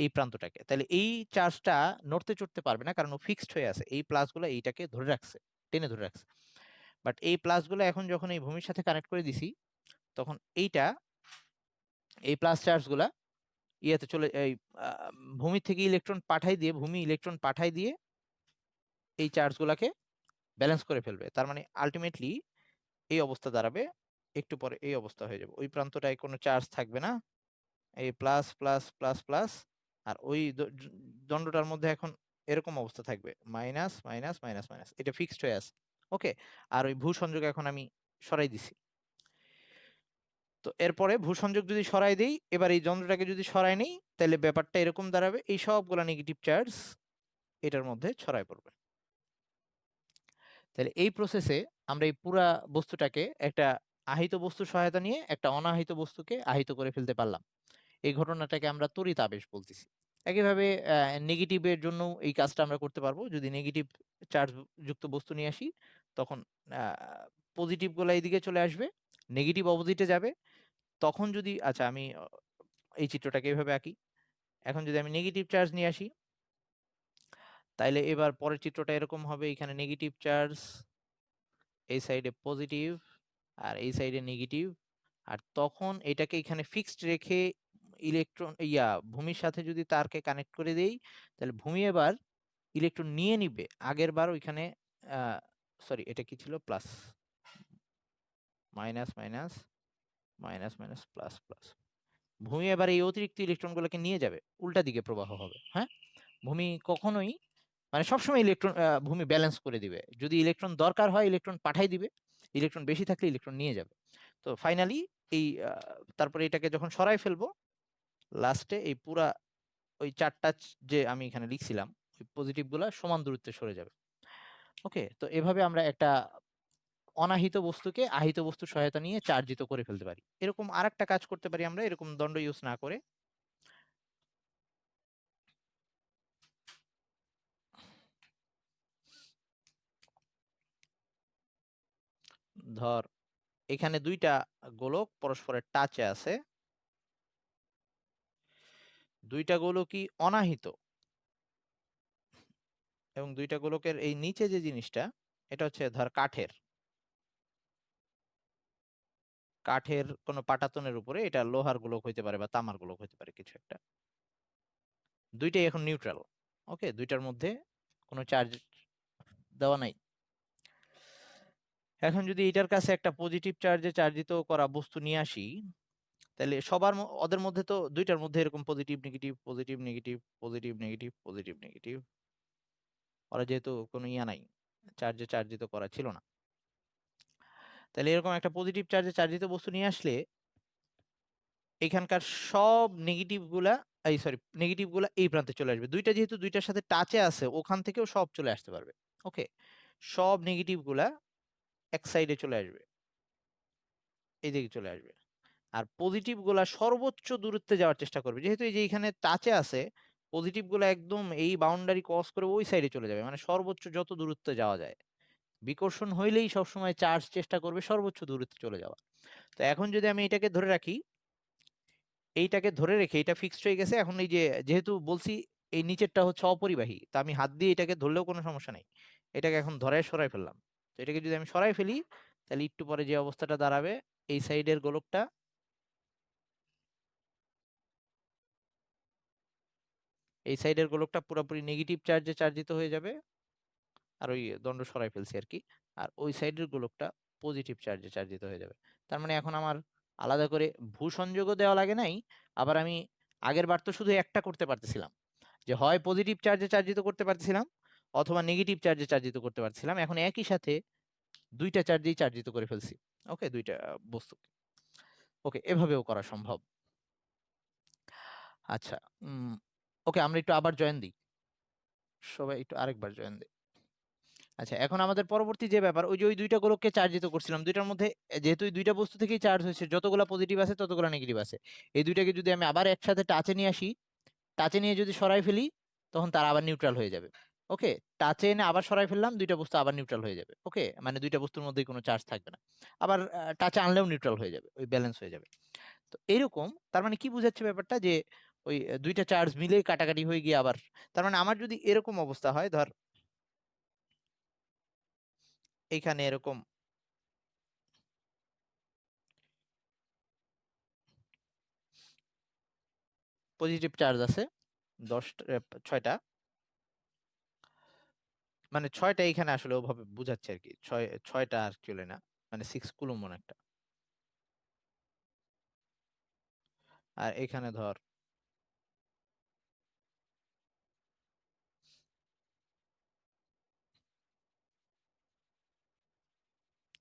এই প্রান্তটাকে, তাহলে এই চার্জটা নড়তে চড়তে পারবে না কারণ ও ফিক্সড হয়ে আছে, এই প্লাসগুলো এইটাকে ধরে রাখছে, টেনে ধরে রাখছে। বাট এই প্লাসগুলো এখন যখন এই ভূমির সাথে কানেক্ট করে দিছি, তখন এইটা এই প্লাস চার্জগুলা ইয়েতে চলে এই ভূমি থেকে ইলেকট্রন পাঠাই দিয়ে, ভূমি ইলেকট্রন পাঠাই দিয়ে এই চার্জগুলাকে ব্যালেন্স করে ফেলবে। তার মানে আলটিমেটলি এই অবস্থা দাঁড়াবে, একটু পরে এই অবস্থা হয়ে যাবে, ওই প্রান্তটায় কোনো চার্জ থাকবে না, এই প্লাস প্লাস প্লাস প্লাস, আর ওই দণ্ডটার মধ্যে এখন এরকম অবস্থা থাকবে, মাইনাস মাইনাস মাইনাস মাইনাস, এটা ফিক্সড হয়ে আছে। ওকে, আর ওই ভূ সংযোগ এখন আমি সরাই দিছি। তো এরপরে ভূ সংযোগ যদি সরাই দেই, এবার এই যন্ত্রটাকে যদি সরাই নেই, তাহলে ব্যাপারটা এরকম দাঁড়াবে, এই সবগুলা নেগেটিভ চার্জ এটার মধ্যে ছড়ায় পড়বে। তাহলে এই প্রসেসে আমরা এই পুরা বস্তুটাকে একটা আহিত বস্তুর সহায়তা নিয়ে একটা অনাহিত বস্তুকে আহিত করে ফেলতে পারলাম। এই ঘটনাটাকে আমরা তড়িৎ আবেশ বলতেছি। একইভাবে নেগেটিভের জন্য এই কাজটা আমরা করতে পারবো। যদি নেগেটিভ চার্জ যুক্ত বস্তু নিয়ে আসি, তখন পজিটিভ গুলা এইদিকে চলে আসবে, নেগেটিভ অপোজিটে যাবে। তখন যদি আচ্ছা আমি এই চিত্রটাকে এইভাবে আঁকি, এখন যদি আমি নেগেটিভ চার্জ নিয়ে আসি, তাইলে এবার পরের চিত্রটা এরকম হবে, এখানে নেগেটিভ চার্জ, এই সাইডে পজিটিভ আর এই সাইডে নেগেটিভ, আর তখন এটাকে এখানে ফিক্সড রেখে ইলেকট্রন ভূমির সাথে যদি তারকে কানেক্ট করে দেই, তাহলে ভূমি এবার ইলেকট্রন নিয়ে নিবে। আগের বার ওইখানে সরি এটা কি ছিল, plus minus minus minus minus plus plus, ভূমি এবার এই অতিরিক্ত ইলেকট্রনগুলোকে নিয়ে যাবে, উল্টা দিকে প্রবাহ হবে। হ্যাঁ, ভূমি কখনোই মানে সবসময় ইলেকট্রন ভূমি ব্যালেন্স করে দিবে, যদি ইলেকট্রন দরকার হয় ইলেকট্রন পাঠাই দিবে, ইলেকট্রন বেশি থাকলে ইলেকট্রন নিয়ে যাবে। তো ফাইনালি এই তারপরে এটাকে যখন সরাই ফেলবো, লাস্টে এই পুরা ওই চারটা যে আমি এখানে লিখছিলাম ওই পজিটিভ গুলা সমান দূরত্বে সরে যাবে। ওকে, তো এভাবে আমরা একটা অনাহিত বস্তুকে আহিত বস্তুর সহায়তা নিয়ে চার্জিত করে ফেলতে পারি। এরকম আরেকটা কাজ করতে পারি আমরা এরকম দণ্ড ইউজ না করে। ধর এখানে দুইটা গোলক পরস্পরের টাচে আছে, দুইটা গোলকই অনাহিত, এবং দুইটা গোলকের এই নিচে যে জিনিসটা এটা হচ্ছে ধর কাঠের কাঠের কোনো পাটাতনের উপরে, এটা লোহার গোলক হইতে পারে বা তামার গোলক হইতে পারে কিছু একটা। দুইটাই এখন নিউট্রাল। ওকে, দুইটার মধ্যে কোনো চার্জ দেওয়া নাই। এখন যদি এটার কাছে একটা পজিটিভ চার্জে চার্জিত করা বস্তু নিয়ে আসি, তাহলে ওদের মধ্যে তো দুইটার মধ্যে এরকম positive negative positive negative positive negative positive negative, ওরা যেহেতু কোনো ইয়া নাই, চার্জে চার্জিত করা ছিল না, তাহলে এরকম একটা পজিটিভ চার্জে চার্জিত বস্তু নিয়ে আসলে এখানকার সব নেগেটিভ গুলা, এই সরি, নেগেটিভ গুলা এই প্রান্তে চলে আসবে। দুইটা যেহেতু দুইটার সাথে টাচে আছে, ওখান থেকেও সব চলে আসতে পারবে। ওকে, সব নেগেটিভ গুলা এক সাইডে চলে আসবে, এইদিকে চলে আসবে। আর পজিটিভ গুলা সর্বোচ্চ দূরত্বে যাওয়ার চেষ্টা করবে, যেহেতু এই যে এখানে টাচে আছে, পজিটিভ গুলা একদম এই বাউন্ডারি ক্রস করে ওই সাইডে চলে যাবে, মানে সর্বোচ্চ যত দূরত্বে যাওয়া যায়। বিকর্ষণ হইলেই সবসময় চার্জ চেষ্টা করবে সর্বোচ্চ দূরত্বে চলে যাওয়া। তো এখন যদি আমি এটাকে ধরে রাখি, এইটাকে ধরে রেখে এটা ফিক্সড হয়ে গেছে, এখন এই যে যেহেতু বলছি এই নিচেরটা হচ্ছে অপরিবাহী, তা আমি হাত দিয়ে এটাকে ধরলেও কোনো সমস্যা নেই। এটাকে এখন ধরায় সরাই ফেললাম। তো এটাকে যদি আমি সরাই ফেলি, তাহলে একটু পরে যে অবস্থাটা দাঁড়াবে, এই সাইডের গোলকটা, এই সাইডের গোলকটা পুরোপুরি নেগেটিভ চার্জে চার্জিত হয়ে যাবে, আর ওই দণ্ড সরাই ফেলছি আর কি। আর ওই সাইডের গোলকটা পজিটিভ চার্জে চার্জিত হয়ে যাবে। তার মানে এখন আমার আলাদা করে ভূ সংযোগও দেওয়া লাগে নাই। আবার আমি আগের বার তো শুধু একটা করতে পারতেছিলাম, যে হয় পজিটিভ চার্জে চার্জিত করতে পারতেছিলাম অথবা নেগেটিভ চার্জে চার্জিত করতে পারছিলাম, এখন একই সাথে দুইটা চার্জেই চার্জিত করে ফেলছি। ওকে, দুইটা বস্তু। ওকে, এভাবেও করা সম্ভব। আচ্ছা, ওকে, আমরা একটু আবার জয়েন দিই, সবাই একটু আরেকবার জয়েন দিই। আচ্ছা, এখন আমাদের পরবর্তী যে ব্যাপার, ওই যে ওই দুইটা গোলককে চার্জিত করছিলাম, দুইটার মধ্যে যেহেতু ওই দুইটা বস্তু থেকেই চার্জ হয়েছে, যতগুলা পজিটিভ আছে ততগুলা নেগেটিভ আছে, এই দুইটাকে যদি আমি আবার একসাথে টাচে নিয়ে আসি, টাচে নিয়ে যদি সরাই ফেলি, তখন তারা আবার নিউট্রাল হয়ে যাবে। ওকে, টাচে এনে আবার সরাই ফেললাম, দুইটা বস্তু আবার নিউট্রাল হয়ে যাবে। ওকে, মানে দুইটা বস্তুর মধ্যে কোনো চার্জ থাকবে না। আবার টাচে আনলেও নিউট্রাল হয়ে যাবে, ওই ব্যালেন্স হয়ে যাবে। তো এইরকম, তার মানে কি বুঝাচ্ছে ব্যাপারটা, যে ওই দুইটা চার্জ মিলে কাটাকাটি হয়ে গিয়ে আবার, তার মানে আমার যদি এরকম অবস্থা হয়, ধর এখানে এরকম পজিটিভ চার্জ আছে 6টা, মানে 6টা এখানে আসলে ওভাবে বুঝাচ্ছে আর কি, 6টা আর চলে না, মানে 6 কুলম্ব মনে একটা। আর এখানে ধর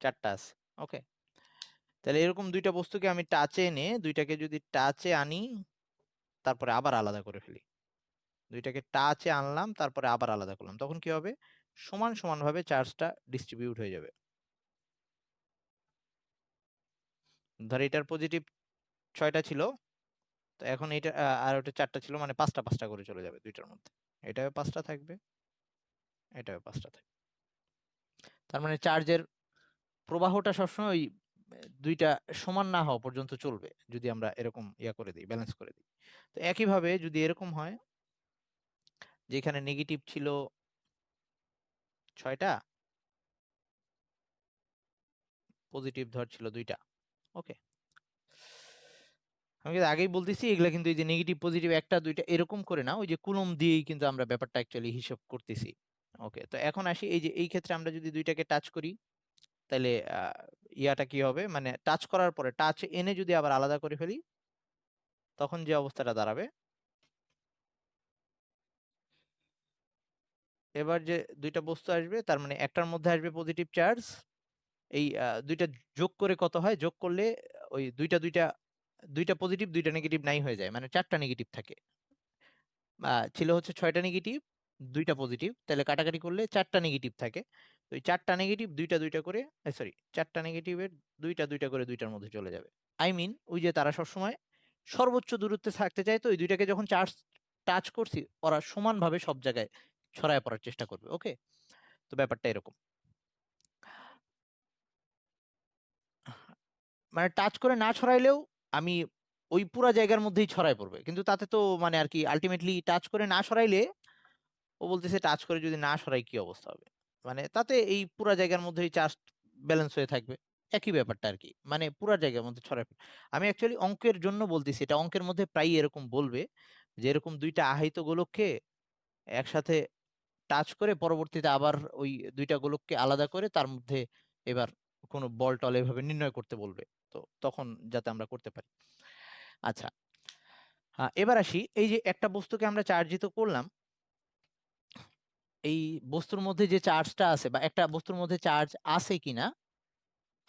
4টা আছে। ওকে, তাহলে এরকম দুইটা বস্তুকে আমি টাচে এনে, দুইটাকে যদি টাচে আনি তারপরে আবার আলাদা করে ফেলি, দুইটাকে টাচে আনলাম তারপরে আবার আলাদা করলাম, তখন কি হবে, সমান সমান ভাবে চার্জটা ডিস্ট্রিবিউট হয়ে যাবে। ধর এটার পজিটিভ 6টা ছিল, তো এখন এটা আর ওটা 4টা ছিল, মানে 5টা 5টা করে চলে যাবে দুইটার মধ্যে, এটাও 5টা থাকবে, এটাও 5টা থাকবে। তার মানে চার্জের প্রবাহটা সবসময় ওই দুইটা সমান না হওয়া পর্যন্ত চলবে, যদি আমরা এরকম ইয়া করে দিই, ব্যালেন্স করে দিই। তো একইভাবে যদি এরকম হয়, যেখানে নেগেটিভ ছিল 6টা, পজিটিভ ধর ছিল 2টা। ওকে, আমি কিন্তু আগেই বলতেছি এগুলা কিন্তু এই যে নেগেটিভ পজিটিভ একটা দুইটা এরকম করে না, ওই যে কুলম দিয়েই কিন্তু আমরা ব্যাপারটা অ্যাকচুয়ালি হিসাব করতেছি। ওকে, তো এখন আসি এই যে এই ক্ষেত্রে আমরা যদি দুইটাকে টাচ করি, তাহলে ইয়াটা কি হবে, মানে টাচ করার পরে টাচ এনে যদি আবার আলাদা করে ফেলি, তখন যে অবস্থাটা দাঁড়াবে, এবার যে দুইটা বস্তু আসবে তার মানে একটার মধ্যে আসবে পজিটিভ চার্জ, এই দুইটা যোগ করে কত হয়? যোগ করলে ওই দুইটা পজিটিভ দুইটা নেগেটিভ নাই হয়ে যায়, মানে 4টা নেগেটিভ থাকে। ছিল হচ্ছে 6টা নেগেটিভ, 2টা পজিটিভ, তাহলে কাটাকাটি করলে 4টা নেগেটিভ থাকে। তো এই 4টা নেগেটিভ দুইটা দুইটা করে, সরি, 4টা নেগেটিভের দুইটা দুইটা করে দুইটার মধ্যে চলে যাবে। আই মিন ওই যে তারা সবসময় সর্বোচ্চ দূরত্বে থাকতে চায়, তো ওই দুইটাকে যখন চার্জ টাচ করছি ওরা সমানভাবে সব জায়গায় ছড়ায় পড়ার চেষ্টা করবে। ওকে, তো ব্যাপারটা এরকম। মানে টাচ করে না ছড়াইলেও আমি ওই পুরা জায়গার মধ্যেই ছড়ায় পড়বে, কিন্তু তাতে তো মানে আর কি আলটিমেটলি টাচ করে না সরাইলে, ও বলতেছে টাচ করে যদি না সরাই কি অবস্থা হবে, মানে তাতে এই পুরা জায়গার মধ্যেই চার্জ ব্যালেন্স হয়ে থাকবে। একই ব্যাপারটা আর কি, মানে পুরা জায়গার মধ্যে ছড়ায় আমি অ্যাকচুয়ালি অঙ্কের জন্য বলতেছি, এটা অঙ্কের মধ্যে প্রায় এরকম বলবে যে এরকম দুইটা আহিত গোলককে একসাথে টাচ করে পরবর্তীতে আবার ওই দুইটা গোলককে আলাদা করে তার মধ্যে এবার কোনো বল টল এভাবে নির্ণয় করতে বলবে, তো তখন যাতে আমরা করতে পারি। আচ্ছা, এবার আসি, এই যে একটা বস্তুকে আমরা চার্জিত করলাম, এই বস্তুর মধ্যে যে চার্জটা আছে বা একটা বস্তুর মধ্যে চার্জ আছে কিনা,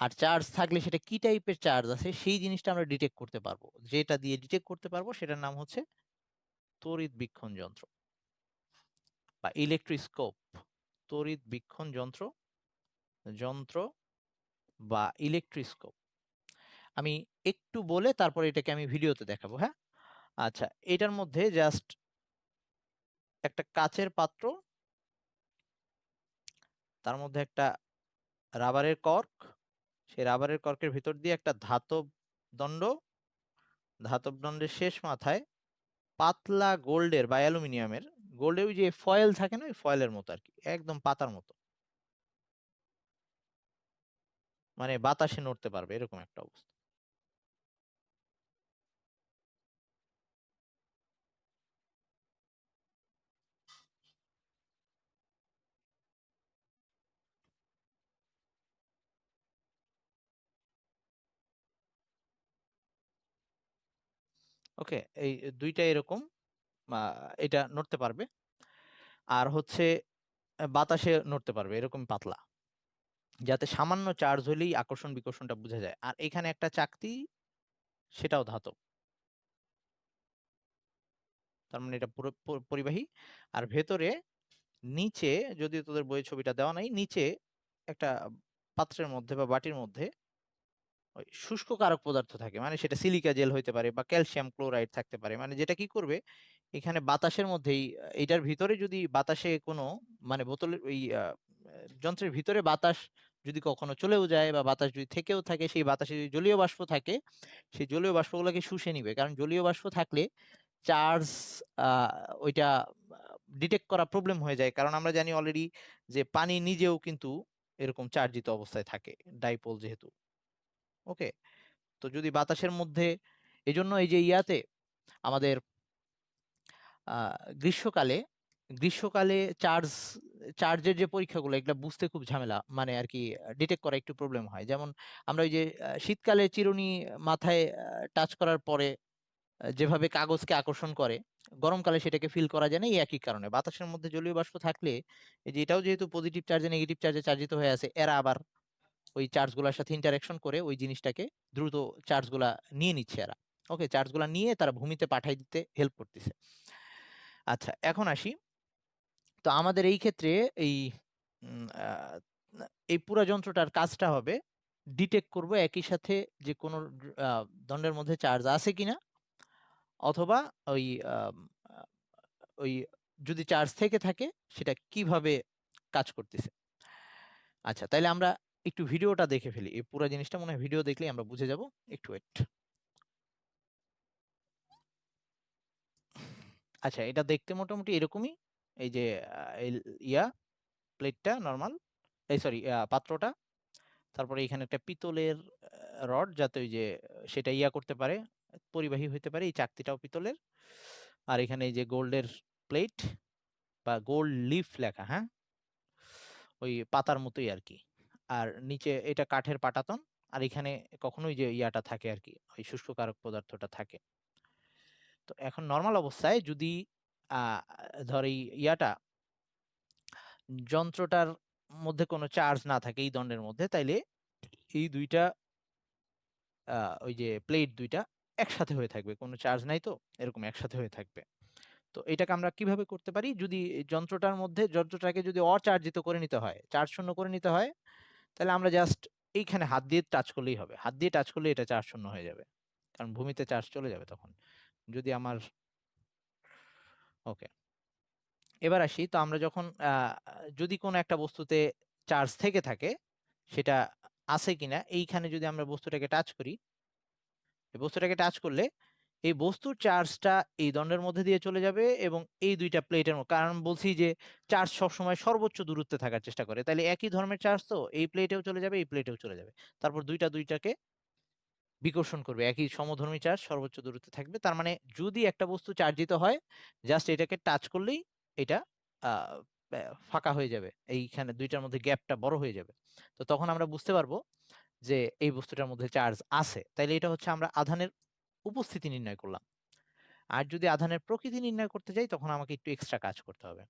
আর চার্জ থাকলে সেটা কি টাইপের চার্জ আছে সেই জিনিসটা আমরা ডিটেক্ট করতে পারবো। যেটা দিয়ে ডিটেক্ট করতে পারবো সেটার নাম হচ্ছে তড়িৎ বীক্ষণ যন্ত্র বা ইলেকট্রোস্কোপ। তড়িৎ বীক্ষণ যন্ত্র, যন্ত্র বা ইলেকট্রোস্কোপ। আমি একটু বলে তারপর এটাকে আমি ভিডিওতে দেখাবো, হ্যাঁ। আচ্ছা, এটার মধ্যে জাস্ট একটা কাচের পাত্র, তার মধ্যে একটা রাবারের কর্ক, সেই রাবারের কর্কের ভিতর দিয়ে একটা ধাতব দণ্ড, ধাতব দণ্ডের শেষ মাথায় পাতলা গোল্ডের বা অ্যালুমিনিয়ামের, গোল্ডের ওই যে ফয়েল থাকে না, ওই ফয়েলের মতো আর কি, একদম পাতার মতো, মানে বাতাসে নড়তে পারবে এরকম একটা অবস্থা। ওকে, এই দুইটা এরকম, এটা নড়তে পারবে, আর হচ্ছে বাতাসে নড়তে পারবে এরকম পাতলা, যাতে সামান্য চার্জ হলেই আকর্ষণ বিকর্ষণটা বোঝা যায়। আর এখানে একটা চাকতি, সেটাও ধাতব, তার মানে এটা পুরো পরিবাহী। আর ভেতরে নিচে, যদি তোদের বইয়ের ছবিটা দেওয়া নাই, নিচে একটা পাত্রের মধ্যে বা বাটির মধ্যে ওই শুষ্ক কারক পদার্থ থাকে, মানে সেটা সিলিকা জেল হইতে পারে বা ক্যালসিয়াম ক্লোরাইড থাকতে পারে, মানে যেটা কি করবে এখানে বাতাসের মধ্যেই, এটার ভিতরে যদি বাতাসে কোনো, মানে বোতলের ওই যন্ত্রের ভিতরে বাতাস যদি কখনো চলেও যায় বা বাতাস যদি থেকেও থাকে, সেই বাতাসে যদি জলীয় বাষ্প থাকে, সেই জলীয় বাষ্পগুলোকে শুষে নিবে, কারণ জলীয় বাষ্প থাকলে চার্জ ওইটা ডিটেক্ট করা প্রবলেম হয়ে যায়, কারণ আমরা জানি অলরেডি যে পানি নিজেও কিন্তু এরকম চার্জিত অবস্থায় থাকে, ডাইপোল যেহেতু। ওকে, তো যদি বাতাসের মধ্যে, এজন্য এই যে ইয়াতে আমাদের গ্রীষ্মকালে, গ্রীষ্মকালে চার্জের যে পরীক্ষাগুলো, এগুলো বুঝতে খুব ঝামেলা, মানে আর কি ডিটেক্ট করা একটু প্রবলেম হয়। যেমন আমরা ওই যে শীতকালে চিরুনি মাথায় টাচ করার পরে যেভাবে কাগজকে আকর্ষণ করে, গরমকালে সেটাকে ফিল করা যায় না, এই একই কারণে বাতাসের মধ্যে জলীয় বাষ্প থাকলে, এই যে এটাও যেহেতু পজিটিভ চার্জে নেগেটিভ চার্জে চার্জিত হয়ে আছে, এরা আবার ওই চার্জগুলোর সাথে ইন্টারাকশন করে ওই জিনিসটাকে দ্রুত চার্জগুলা নিয়ে নিচ্ছে এরা। ওকে, চার্জগুলা নিয়ে তারা ভূমিতে পাঠাই দিতে হেল্প করতেছে। আচ্ছা, এখন আসি, তো আমাদের এই ক্ষেত্রে এই উম, আহ, এই পুরো যন্ত্রটার কাজটা হবে ডিটেক্ট করব একই সাথে যে কোনো দণ্ডের মধ্যে চার্জ আছে কিনা, অথবা ওই আম, আহ, ওই যদি চার্জ থেকে থাকে সেটা কিভাবে কাজ করতেছে। আচ্ছা, তাইলে আমরা একটু ভিডিওটা দেখে ফেলি, এই পুরো জিনিসটা মনে হয় ভিডিও দেখলেই আমরা বুঝে যাব। একটু ওয়েট। আচ্ছা, এটা দেখতে মোটামুটি এরকমই। এই যে এই ইয়া প্লেটটা নর্মাল, এই সরি পাত্রটা, তারপরে এখানে একটা পিতলের রড, যাতে ওই যে সেটা ইয়া করতে পারে, পরিবাহী হইতে পারে, এই চাকতিটাও পিতলের। আর এখানে এই যে গোল্ডের প্লেট বা গোল্ড লিফ লেখা, হ্যাঁ, ওই পাতার মতোই আর কি। আর নিচে এটা কাঠের পাটাতন, আর এখানে কখনোই যে ইয়াটা থাকে আর কি, ওই শুষ্ক কারক পদার্থটা থাকে। তো এখন নর্মাল অবস্থায় যদি আহ ধর এই ইয়াটা, যন্ত্রটার মধ্যে কোনো চার্জ না থাকে এই দণ্ডের মধ্যে, তাইলে এই দুইটা ওই যে প্লেট দুইটা একসাথে হয়ে থাকবে, কোনো চার্জ নাই তো, এরকম একসাথে হয়ে থাকবে। তো এটাকে আমরা কিভাবে করতে পারি, যদি এই যন্ত্রটাকে যদি অচার্জিত করে নিতে হয়, চার্জ শূন্য করে নিতে হয়, তাহলে আমরা জাস্ট এইখানে হাত দিয়ে টাচ করলেই হবে। হাত দিয়ে টাচ করলে এটা চার্জ শূন্য হয়ে যাবে, কারণ ভূমিতে চার্জ চলে যাবে তখন। যদি আমার ওকে, এবার আসি, তো আমরা যখন যদি কোনো একটা বস্তুতে চার্জ থেকে থাকে, সেটা আছে কিনা এইখানে যদি আমরা বস্তুটাকে টাচ করি, এই বস্তুটাকে টাচ করলে এই বস্তুর চার্জটা এই দণ্ডের মধ্যে দিয়ে চলে যাবে এবং এই দুইটা প্লেটের মধ্যে, কারণ বলছি যে চার্জ সবসময় সর্বোচ্চ দূরত্বে থাকার চেষ্টা করে, তাহলে একই ধর্মের চার্জ তো এই প্লেটেও চলে যাবে, এই প্লেটেও চলে যাবে, তারপর দুইটাকে বিকর্ষণ করবে, একই সমধর্মী চার্জ সর্বোচ্চ দূরত্বে থাকবে। তার মানে যদি একটা বস্তু চার্জিত হয়, জাস্ট এটাকে টাচ করলেই এটা আহ, ফাঁকা হয়ে যাবে, এইখানে দুইটার মধ্যে গ্যাপটা বড় হয়ে যাবে। তো তখন আমরা বুঝতে পারবো যে এই বস্তুটার মধ্যে চার্জ আছে। তাইলে এটা হচ্ছে আমরা আধানের উপস্থিতি নির্ণয় করলাম। আর যদি আধানের প্রকৃতি নির্ণয় করতে যাই, তখন আমাকে একটু এক্সট্রা কাজ করতে হবে।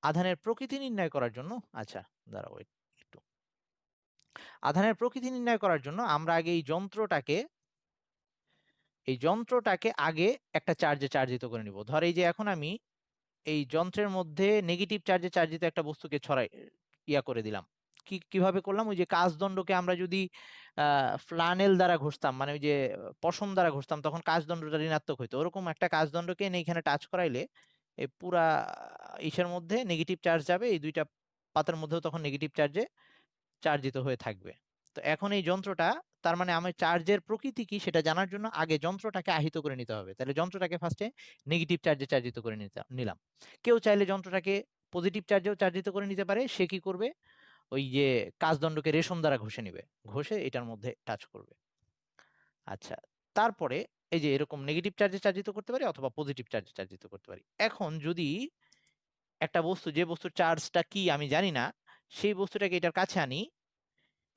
আধানের প্রকৃতি নির্ণয় করার জন্য, আচ্ছা দাঁড়াও একটু, আধানের প্রকৃতি নির্ণয় করার জন্য আমরা আগে এই যন্ত্রটাকে আগে একটা চার্জে চার্জিত করে নিব। ধর এই যে এখন আমি এই যন্ত্রের মধ্যে নেগেটিভ চার্জে চার্জিত একটা বস্তুকে ছড়াই করে দিলাম। কিভাবে করলাম, ওই যে কাচদণ্ডকে আমরা যদি ফ্লানেল দ্বারা ঘষতাম, মানে ওই যে পশম দ্বারা ঘষতাম, তখন কাচদণ্ডটা ঋণাত্মক হইতো, ওরকম একটা কাচদণ্ডকে এনে এখানে টাচ করাইলে এই পুরা ইসের মধ্যে নেগেটিভ চার্জ যাবে, এই দুইটা পাতার মধ্যেও তখন নেগেটিভ চার্জে চার্জিত হয়ে থাকবে। তো এখন এই যন্ত্রটা, তার মানে আমি চার্জের প্রকৃতি কি সেটা জানার জন্য আগে যন্ত্রটাকে আহিত করে নিতে হবে। তাহলে যন্ত্রটাকে ফার্স্টে নেগেটিভ চার্জে চার্জিত করে নিলাম। কেউ চাইলে যন্ত্রটাকে পজিটিভ চার্জেও চার্জিত করে নিতে পারে। সে কি করবে, ওই যে কাচদণ্ডকে রেশম দ্বারা ঘষে নিবে, ঘষে এটার মধ্যে টাচ করবে। আচ্ছা, তারপরে এই যে এরকম নেগেটিভ চার্জে চার্জিত করতে পারি অথবা পজিটিভ চার্জে চার্জিত করতে পারি। এখন যদি একটা বস্তু, যে বস্তুর চার্জটা কি আমি জানি না, সেই বস্তুটাকে এটার কাছে আনি,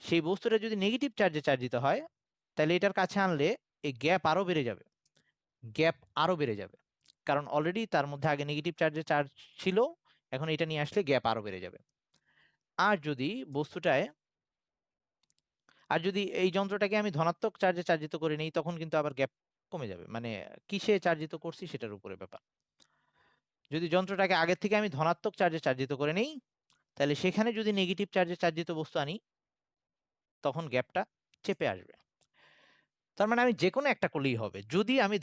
সেই বস্তুটা যদি নেগেটিভ চার্জে চার্জিত হয়, তাহলে এটার কাছে আনলে এই গ্যাপ আরো বেড়ে যাবে, গ্যাপ আরো বেড়ে যাবে, কারণ অলরেডি তার মধ্যে আগে নেগেটিভ চার্জে চার্জ ছিল, এখন এটা নিয়ে আসলে গ্যাপ আরো বেড়ে যাবে। আর যদি বস্তুটায়, আর যদি এই যন্ত্রটাকে আমি ধনাত্মক চার্জে চার্জিত করে নিই, তখন কিন্তু আবার গ্যাপ কমে যাবে, মানে কিসে চার্জিত করছি সেটার উপরে ব্যাপার। যদি যন্ত্রটাকে আগের থেকে আমি ধনাত্মক চার্জে চার্জিত করে নিই, তাহলে সেখানে যদি নেগেটিভ চার্জে চার্জিত বস্তু আনি, তখন গ্যাপটা চেপে আসবে। তার মানে আমি যে কোনো একটা করলেই হবে। যদি আমি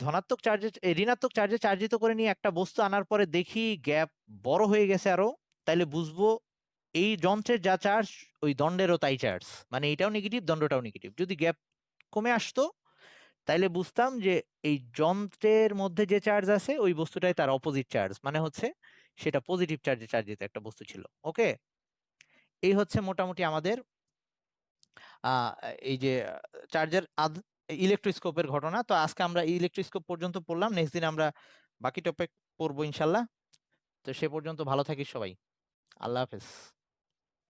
ঋণাত্মক চার্জে চার্জিত করে নিয়ে একটা বস্তু আনার পরে দেখি গ্যাপ বড় হয়ে গেছে আরো, তাইলে বুঝবো এই যন্ত্রের যা চার্জ ওই দণ্ডেরও তাই চার্জ, মানে এটাও নেগেটিভ, দণ্ডটাও নেগেটিভ। যদি গ্যাপ কমে আসতো, তাইলে বুঝতাম যে এই যন্ত্রের মধ্যে যে চার্জ আছে ওই বস্তুটাই তার অপোজিট চার্জ, মানে হচ্ছে সেটা পজিটিভ চার্জে চার্জিত একটা বস্তু ছিল। ওকে, এই হচ্ছে মোটামুটি আমাদের আহ, এই যে চার্জের ইলেকট্রোস্কোপের ঘটনা। তো আজকে আমরা ইলেকট্রোস্কোপ পর্যন্ত পড়লাম, নেক্সট দিন আমরা বাকি টপিক পড়বো ইনশাল্লাহ। তো সে পর্যন্ত ভালো থাকিস সবাই, আল্লাহ হাফেজ।